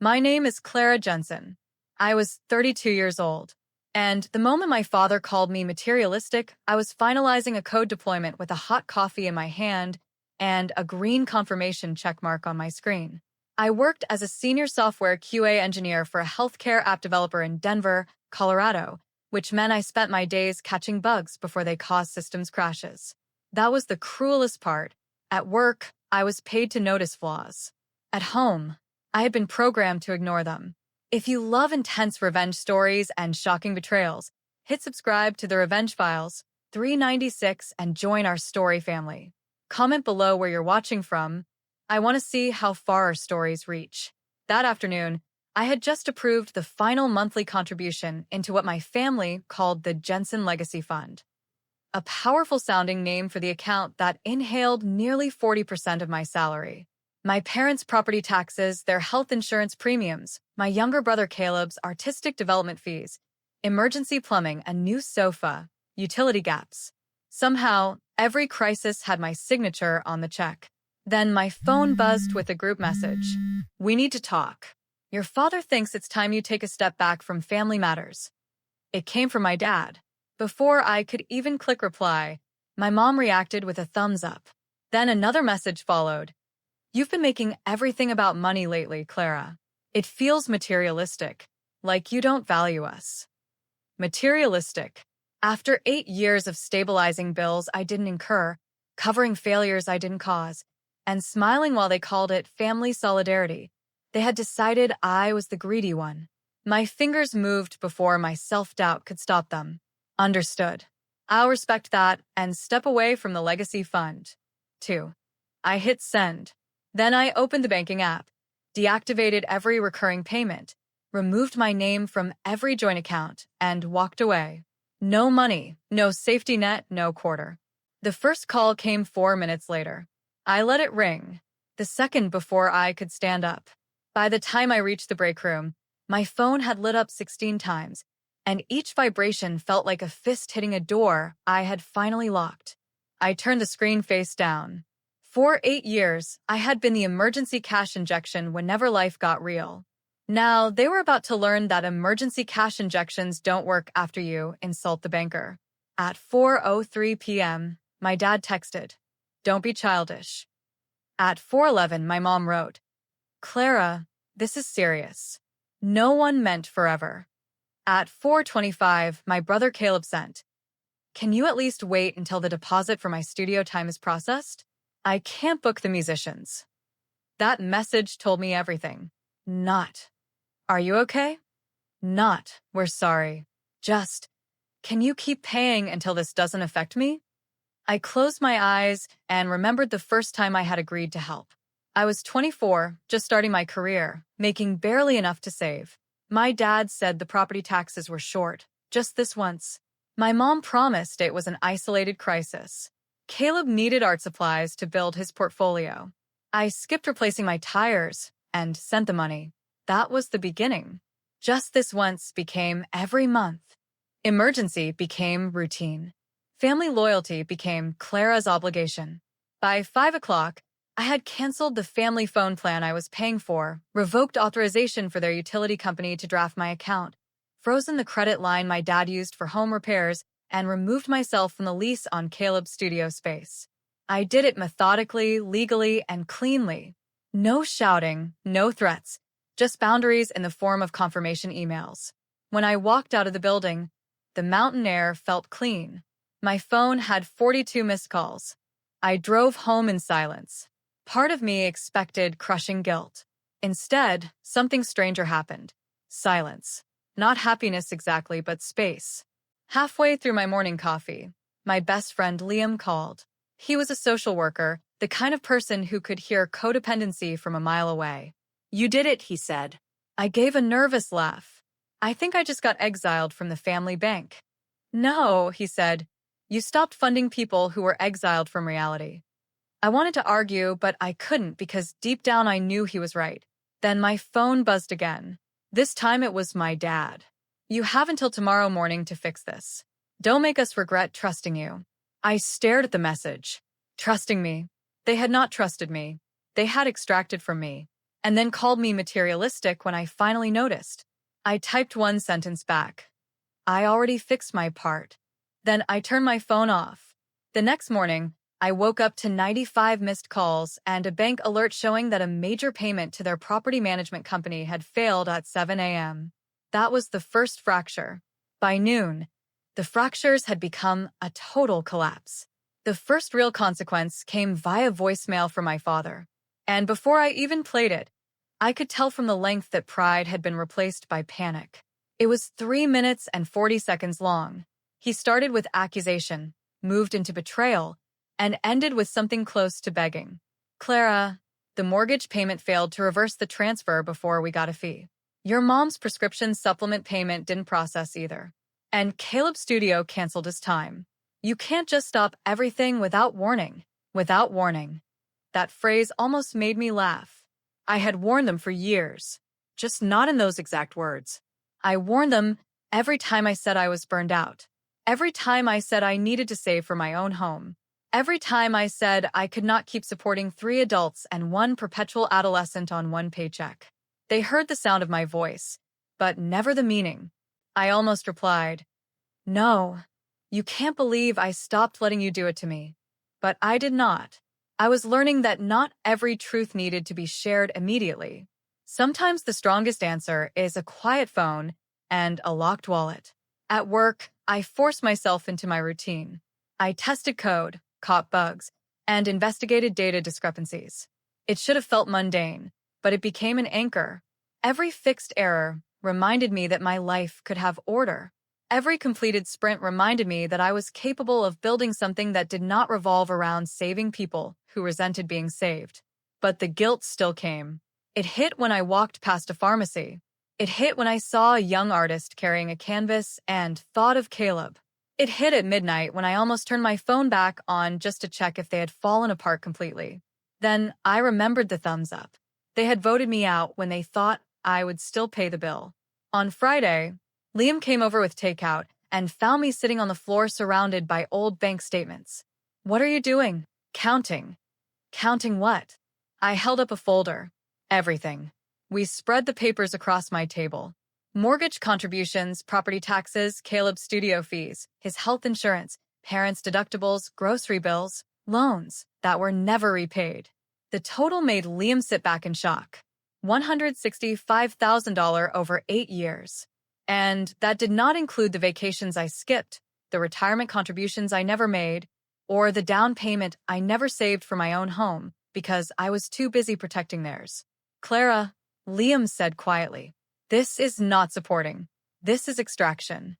My name is Clara Jensen. I was 32 years old. And the moment my father called me materialistic, I was finalizing a code deployment with a hot coffee in my hand and a green confirmation checkmark on my screen. I worked as a senior software QA engineer for a healthcare app developer in Denver, Colorado, which meant I spent my days catching bugs before they caused systems crashes. That was the cruelest part. At work, I was paid to notice flaws. At home, I had been programmed to ignore them. If you love intense revenge stories and shocking betrayals, hit subscribe to the Revenge Files 396 and join our story family. Comment below where you're watching from. I want to see how far our stories reach. That afternoon, I had just approved the final monthly contribution into what my family called the Jensen Legacy Fund, a powerful-sounding name for the account that inhaled nearly 40% of my salary. My parents' property taxes, their health insurance premiums, my younger brother Caleb's artistic development fees, emergency plumbing, a new sofa, utility gaps. Somehow, every crisis had my signature on the check. Then my phone buzzed with a group message. "We need to talk. Your father thinks it's time you take a step back from family matters." It came from my dad. Before I could even click reply, my mom reacted with a thumbs up. Then another message followed. "You've been making everything about money lately, Clara. It feels materialistic, like you don't value us." Materialistic. After 8 years of stabilizing bills I didn't incur, covering failures I didn't cause, and smiling while they called it family solidarity, they had decided I was the greedy one. My fingers moved before my self-doubt could stop them. Understood. I'll respect that and step away from the legacy fund. 2. I hit send. Then I opened the banking app, deactivated every recurring payment, removed my name from every joint account, and walked away. No money, no safety net, no quarter. The first call came 4 minutes later. I let it ring, the second before I could stand up. By the time I reached the break room, my phone had lit up 16 times, and each vibration felt like a fist hitting a door I had finally locked. I turned the screen face down. For 8 years, I had been the emergency cash injection whenever life got real. Now, they were about to learn that emergency cash injections don't work after you insult the banker. At 4:03 p.m., my dad texted, "Don't be childish." At 4:11, my mom wrote, "Clara, this is serious. No one meant forever." At 4:25, my brother Caleb sent, "Can you at least wait until the deposit for my studio time is processed? I can't book the musicians." That message told me everything. Not, "Are you okay?" Not, "We're sorry." Just, "Can you keep paying until this doesn't affect me?" I closed my eyes and remembered the first time I had agreed to help. I was 24, just starting my career, making barely enough to save. My dad said the property taxes were short, just this once. My mom promised it was an isolated crisis. Caleb needed art supplies to build his portfolio. I skipped replacing my tires and sent the money. That was the beginning. Just this once became every month. Emergency became routine. Family loyalty became Clara's obligation. By 5 o'clock, I had canceled the family phone plan I was paying for, revoked authorization for their utility company to draft my account, frozen the credit line my dad used for home repairs, and removed myself from the lease on Caleb's studio space. I did it methodically, legally, and cleanly. No shouting, no threats, just boundaries in the form of confirmation emails. When I walked out of the building, the mountain air felt clean. My phone had 42 missed calls. I drove home in silence. Part of me expected crushing guilt. Instead, something stranger happened. Silence. Not happiness exactly, but space. Halfway through my morning coffee, my best friend Liam called. He was a social worker, the kind of person who could hear codependency from a mile away. "You did it," he said. I gave a nervous laugh. "I think I just got exiled from the family bank." "No," he said. "You stopped funding people who were exiled from reality." I wanted to argue, but I couldn't because deep down I knew he was right. Then my phone buzzed again. This time it was my dad. "You have until tomorrow morning to fix this. Don't make us regret trusting you." I stared at the message. Trusting me. They had not trusted me. They had extracted from me. and then called me materialistic when I finally noticed. I typed one sentence back. I already fixed my part. Then I turned my phone off. The next morning, I woke up to 95 missed calls and a bank alert showing that a major payment to their property management company had failed at 7 a.m. That was the first fracture. By noon, the fractures had become a total collapse. The first real consequence came via voicemail from my father. And before I even played it, I could tell from the length that pride had been replaced by panic. It was 3 minutes and 40 seconds long. He started with accusation, moved into betrayal, and ended with something close to begging. Clara, the mortgage payment failed to reverse the transfer before we got a fee. Your mom's prescription supplement payment didn't process either. And Caleb's studio canceled his time. You can't just stop everything without warning. Without warning. That phrase almost made me laugh. I had warned them for years, just not in those exact words. I warned them every time I said I was burned out. Every time I said I needed to save for my own home. Every time I said I could not keep supporting 3 adults and 1 perpetual adolescent on 1 paycheck. They heard the sound of my voice, but never the meaning. I almost replied, "No, you can't believe I stopped letting you do it to me." But I did not. I was learning that not every truth needed to be shared immediately. Sometimes the strongest answer is a quiet phone and a locked wallet. At work, I forced myself into my routine. I tested code, caught bugs, and investigated data discrepancies. It should have felt mundane, but it became an anchor. Every fixed error reminded me that my life could have order. Every completed sprint reminded me that I was capable of building something that did not revolve around saving people who resented being saved. But the guilt still came. It hit when I walked past a pharmacy. It hit when I saw a young artist carrying a canvas and thought of Caleb. It hit at midnight when I almost turned my phone back on just to check if they had fallen apart completely. Then I remembered the thumbs up. They had voted me out when they thought I would still pay the bill. On Friday, Liam came over with takeout and found me sitting on the floor surrounded by old bank statements. "What are you doing?" "Counting." "Counting what?" I held up a folder. "Everything." We spread the papers across my table. Mortgage contributions, property taxes, Caleb's studio fees, his health insurance, parents' deductibles, grocery bills, loans that were never repaid. The total made Liam sit back in shock. $165,000 over 8 years. And that did not include the vacations I skipped, the retirement contributions I never made, or the down payment I never saved for my own home because I was too busy protecting theirs. "Clara," Liam said quietly, "this is not supporting. This is extraction."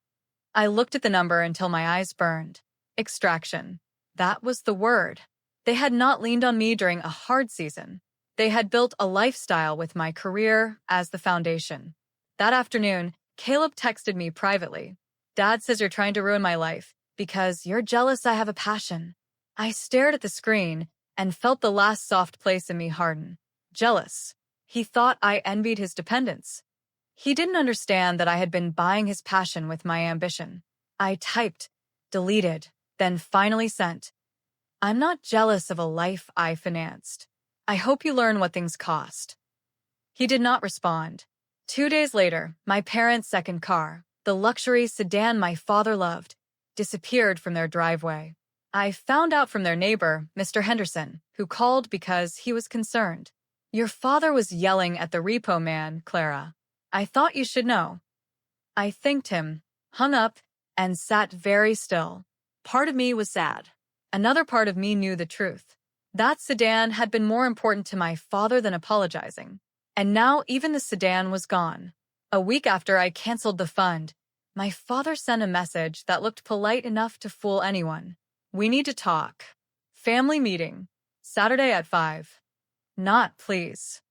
I looked at the number until my eyes burned. Extraction. That was the word. They had not leaned on me during a hard season. They had built a lifestyle with my career as the foundation. That afternoon, Caleb texted me privately. "Dad says you're trying to ruin my life because you're jealous I have a passion." I stared at the screen and felt the last soft place in me harden. Jealous. He thought I envied his dependence. He didn't understand that I had been buying his passion with my ambition. I typed, deleted, then finally sent. "I'm not jealous of a life I financed. I hope you learn what things cost." He did not respond. 2 days later, my parents' second car, the luxury sedan my father loved, disappeared from their driveway. I found out from their neighbor, Mr. Henderson, who called because he was concerned. "Your father was yelling at the repo man, Clara. I thought you should know." I thanked him, hung up, and sat very still. Part of me was sad. Another part of me knew the truth. That sedan had been more important to my father than apologizing. And now even the sedan was gone. A week after I canceled the fund, my father sent a message that looked polite enough to fool anyone. "We need to talk. Family meeting. Saturday at 5. Not please.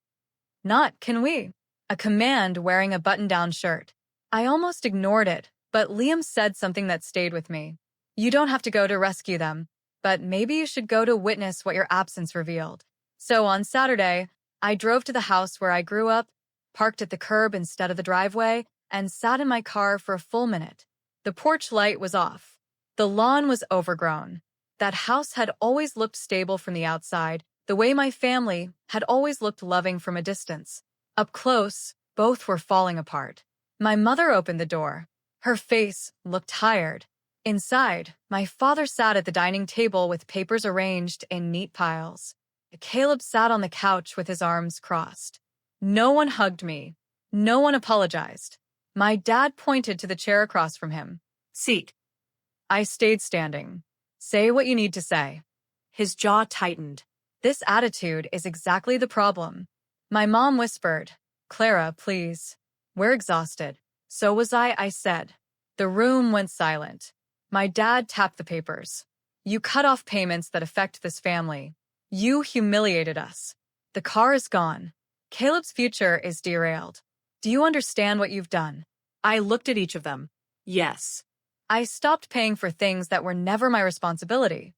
Not can we. A command wearing a button-down shirt. I almost ignored it, but Liam said something that stayed with me. "You don't have to go to rescue them, but maybe you should go to witness what your absence revealed." So on Saturday, I drove to the house where I grew up, parked at the curb instead of the driveway, and sat in my car for a full minute. The porch light was off. The lawn was overgrown. That house had always looked stable from the outside, the way my family had always looked loving from a distance. Up close, both were falling apart. My mother opened the door. Her face looked tired. Inside, my father sat at the dining table with papers arranged in neat piles. Caleb sat on the couch with his arms crossed. No one hugged me. No one apologized. My dad pointed to the chair across from him. Seat. I stayed standing. Say what you need to say. His jaw tightened. This attitude is exactly the problem. My mom whispered, Clara, please. We're exhausted. So was I said. The room went silent. My dad tapped the papers. You cut off payments that affect this family. You humiliated us. The car is gone. Caleb's future is derailed. Do you understand what you've done? I looked at each of them. Yes. I stopped paying for things that were never my responsibility.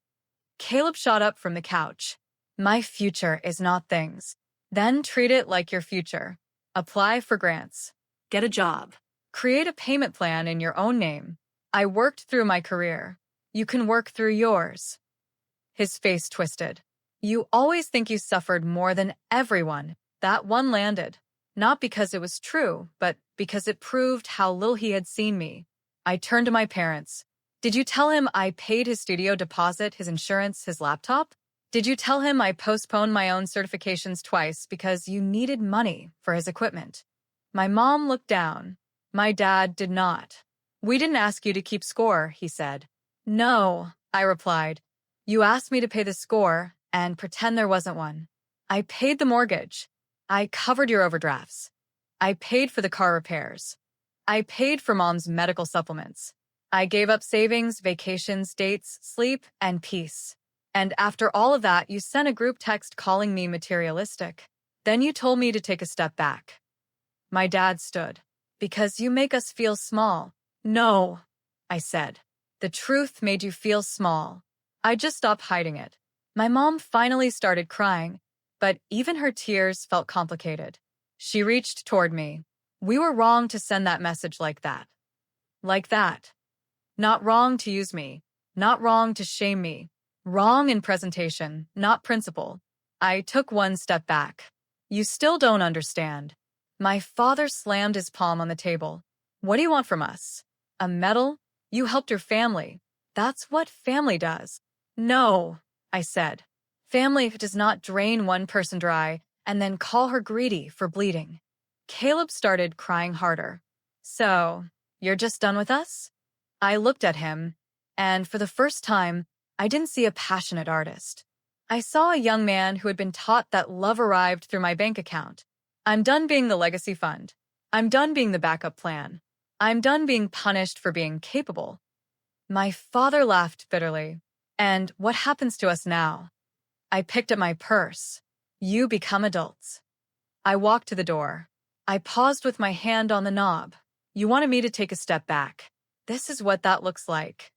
Caleb shot up from the couch. My future is not things. Then treat it like your future. Apply for grants. Get a job. Create a payment plan in your own name. I worked through my career. You can work through yours. His face twisted. You always think you suffered more than everyone. That one landed. Not because it was true, but because it proved how little he had seen me. I turned to my parents. Did you tell him I paid his studio deposit, his insurance, his laptop? Did you tell him I postponed my own certifications twice because you needed money for his equipment? My mom looked down. My dad did not. We didn't ask you to keep score, he said. No, I replied. You asked me to pay the score and pretend there wasn't one. I paid the mortgage. I covered your overdrafts. I paid for the car repairs. I paid for mom's medical supplements. I gave up savings, vacations, dates, sleep, and peace. And after all of that, you sent a group text calling me materialistic. Then you told me to take a step back. My dad stood. Because you make us feel small. No, I said. The truth made you feel small. I just stopped hiding it. My mom finally started crying, but even her tears felt complicated. She reached toward me. We were wrong to send that message like that. Like that. Not wrong to use me. Not wrong to shame me. Wrong in presentation, not principle. I took one step back. You still don't understand. My father slammed his palm on the table. What do you want from us? A medal? You helped your family. That's what family does. No, I said. Family does not drain one person dry and then call her greedy for bleeding. Caleb started crying harder. So, you're just done with us? I looked at him, and for the first time, I didn't see a passionate artist. I saw a young man who had been taught that love arrived through my bank account. I'm done being the legacy fund. I'm done being the backup plan. I'm done being punished for being capable. My father laughed bitterly. And what happens to us now? I picked up my purse. You become adults. I walked to the door. I paused with my hand on the knob. You wanted me to take a step back. This is what that looks like.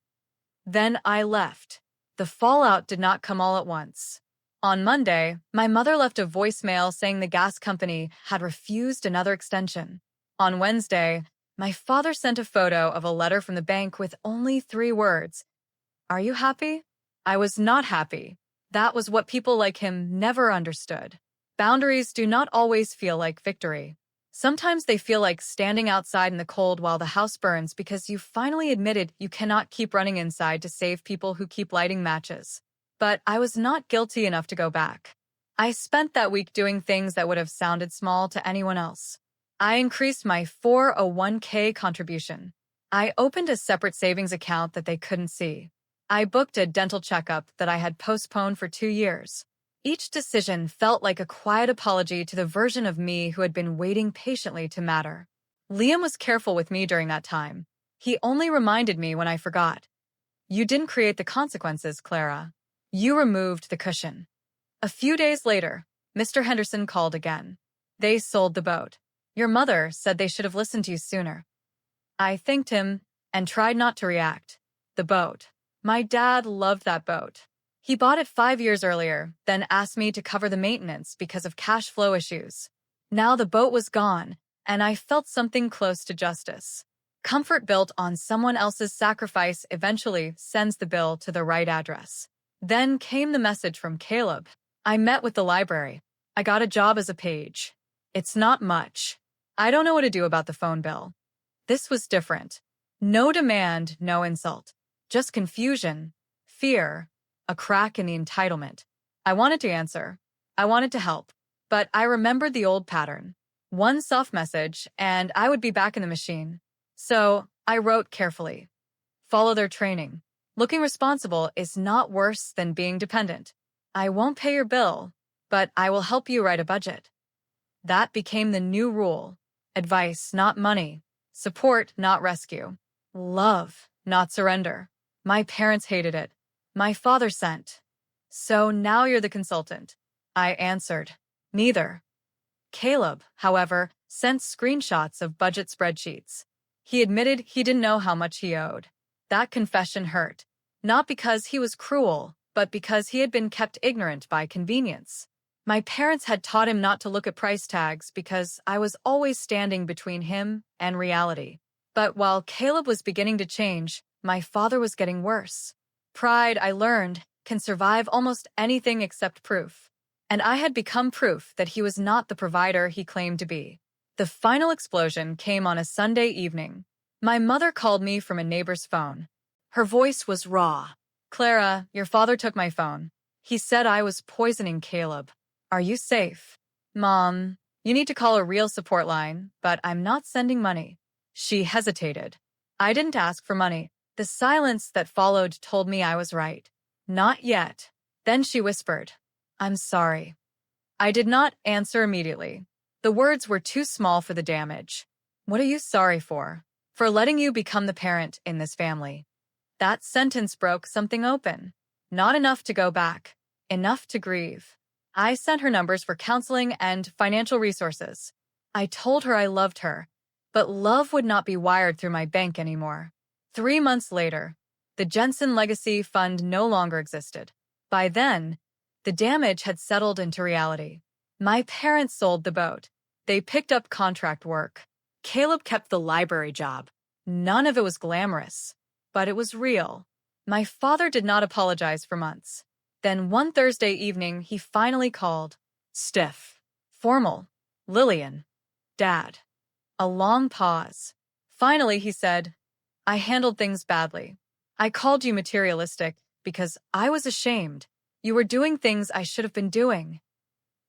Then I left. The fallout did not come all at once. On Monday, my mother left a voicemail saying the gas company had refused another extension. On Wednesday, my father sent a photo of a letter from the bank with only 3 words. Are you happy? I was not happy. That was what people like him never understood. Boundaries do not always feel like victory. Sometimes they feel like standing outside in the cold while the house burns because you finally admitted you cannot keep running inside to save people who keep lighting matches. But I was not guilty enough to go back. I spent that week doing things that would have sounded small to anyone else. I increased my 401k contribution. I opened a separate savings account that they couldn't see. I booked a dental checkup that I had postponed for 2 years. Each decision felt like a quiet apology to the version of me who had been waiting patiently to matter. Liam was careful with me during that time. He only reminded me when I forgot. You didn't create the consequences, Clara. You removed the cushion. A few days later, Mr. Henderson called again. They sold the boat. Your mother said they should have listened to you sooner. I thanked him and tried not to react. The boat. My dad loved that boat. He bought it 5 years earlier, then asked me to cover the maintenance because of cash flow issues. Now the boat was gone, and I felt something close to justice. Comfort built on someone else's sacrifice eventually sends the bill to the right address. Then came the message from Caleb. I met with the library. I got a job as a page. It's not much. I don't know what to do about the phone bill. This was different. No demand, no insult. Just confusion, fear, a crack in the entitlement. I wanted to answer. I wanted to help. But I remembered the old pattern. One soft message, and I would be back in the machine. So I wrote carefully. Follow their training. Looking responsible is not worse than being dependent. I won't pay your bill, but I will help you write a budget. That became the new rule. Advice, not money. Support, not rescue. Love, not surrender. My parents hated it. My father sent. So now you're the consultant. I answered. Neither. Caleb, however, sent screenshots of budget spreadsheets. He admitted he didn't know how much he owed. That confession hurt. Not because he was cruel, but because he had been kept ignorant by convenience. My parents had taught him not to look at price tags because I was always standing between him and reality. But while Caleb was beginning to change, my father was getting worse. Pride, I learned, can survive almost anything except proof. And I had become proof that he was not the provider he claimed to be. The final explosion came on a Sunday evening. My mother called me from a neighbor's phone. Her voice was raw. Clara, your father took my phone. He said I was poisoning Caleb. Are you safe? Mom, you need to call a real support line, but I'm not sending money. She hesitated. I didn't ask for money. The silence that followed told me I was right. Not yet. Then she whispered, I'm sorry. I did not answer immediately. The words were too small for the damage. What are you sorry for? For letting you become the parent in this family. That sentence broke something open. Not enough to go back. Enough to grieve. I sent her numbers for counseling and financial resources. I told her I loved her, but love would not be wired through my bank anymore. 3 months later, the Jensen Legacy Fund no longer existed. By then, the damage had settled into reality. My parents sold the boat. They picked up contract work. Caleb kept the library job. None of it was glamorous, but it was real. My father did not apologize for months. Then one Thursday evening, he finally called. Stiff. Formal. Lillian. Dad. A long pause. Finally, he said, I handled things badly. I called you materialistic because I was ashamed. You were doing things I should have been doing.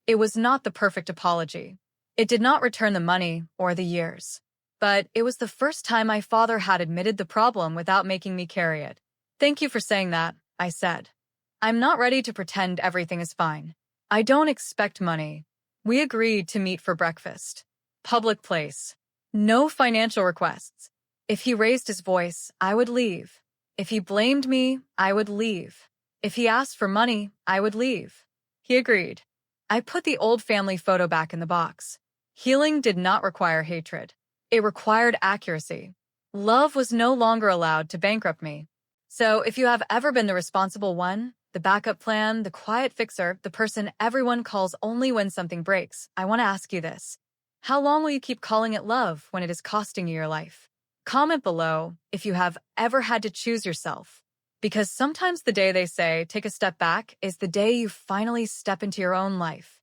It was not the perfect apology. It did not return the money or the years. But it was the first time my father had admitted the problem without making me carry it. Thank you for saying that, I said. I'm not ready to pretend everything is fine. I don't expect money. We agreed to meet for breakfast. Public place. No financial requests. If he raised his voice, I would leave. If he blamed me, I would leave. If he asked for money, I would leave. He agreed. I put the old family photo back in the box. Healing did not require hatred. It required accuracy. Love was no longer allowed to bankrupt me. So if you have ever been the responsible one, the backup plan, the quiet fixer, the person everyone calls only when something breaks, I want to ask you this. How long will you keep calling it love when it is costing you your life? Comment below if you have ever had to choose yourself. Because sometimes the day they say, take a step back, is the day you finally step into your own life.